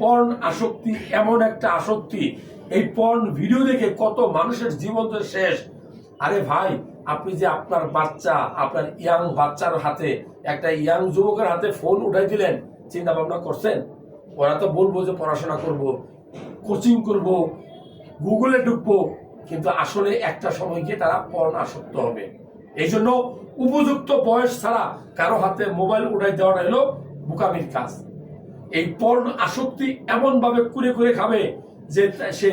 Porn আসক্তি এমন একটা আসক্তি, এই পর্ন ভিডিও দেখে কত মানুষের জীবন তো শেষ। আরে ভাই, আপনি যে আপনার বাচ্চা, আপনার ইয়াং বাচ্চার হাতে, একটা ইয়াং যুবকের হাতে ফোন উঠাই দিলেন, চিন্তা ভাবনা করছেন? ওরা তো বলবো যে পড়াশোনা করব, কোচিং করব, গুগলে ঢুকবো, কিন্তু আসলে একটা সময় গিয়ে তারা পর্ন আসক্ত হবে। এই জন্য উপযুক্ত বয়স ছাড়া কারো হাতে মোবাইল উঠাই দেওয়াটা হলো বোকামির কাজ। এই পর্ন আসক্তি এমন ভাবে কুরে কুরে খাবে যে সে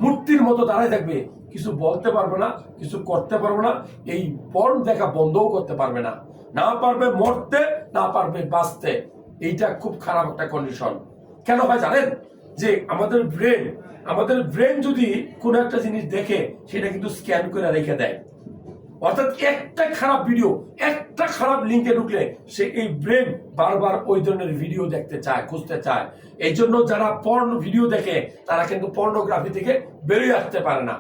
মূর্তির মতো দাঁড়ায় থাকবে, কিছু বলতে পারবে না, কিছু করতে পারবে না, এই পর্ন দেখা বন্ধও করতে পারবে না, না পারবে মরতে, না পারবে বাঁচতে। এইটা খুব খারাপ একটা কন্ডিশন। কেন হয় জানেন? যে আমাদের ব্রেন যদি কোনো একটা জিনিস দেখে সেটা কিন্তু স্ক্যান করে রেখে দেয়। অর্থাৎ একটা খারাপ ভিডিও, একটা খারাপ লিঙ্কে ঢুকলে সে এই ব্রেন বারবার ওই ধরনের ভিডিও দেখতে চায়, খুঁজতে চায়। এই জন্য যারা পর্ন ভিডিও দেখে তারা কিন্তু পর্নোগ্রাফি থেকে বেরিয়ে আসতে পারে না।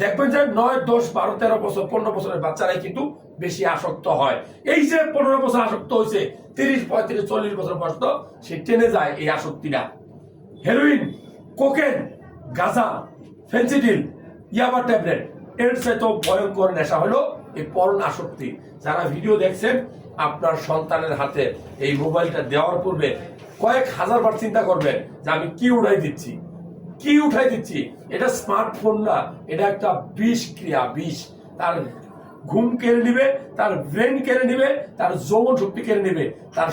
দেখবেন যে 9, 10, 12, 13 বছর, 15 বছরের বাচ্চারাই কিন্তু বেশি আসক্ত হয়। এই যে 15 বছর আসক্ত হয়েছে, 30, 35, 40 বছর বয়স তো সে টেনে যায় এই আসক্তিটা। হেরোইন, কোকেন, গাঁজা, ফেন্সিডিল, ইয়াবা ট্যাবলেট, এর চাইতে ভয়ঙ্কর নেশা হলো এই পর্ন আসক্তি। যারা ভিডিও দেখছেন, আপনার সন্তানের হাতে এই মোবাইলটা দেওয়ার পূর্বে কয়েক হাজার বার চিন্তা করবেন যে আমি কি উঠাই দিচ্ছি। এটা স্মার্টফোন না, এটা একটা বিষ ক্রিয়া, বিষ। তার ঘুম কেড়ে নিবে, তার ব্রেন কেড়ে নিবে, তার যৌবন শক্তি কেড়ে নিবে, তার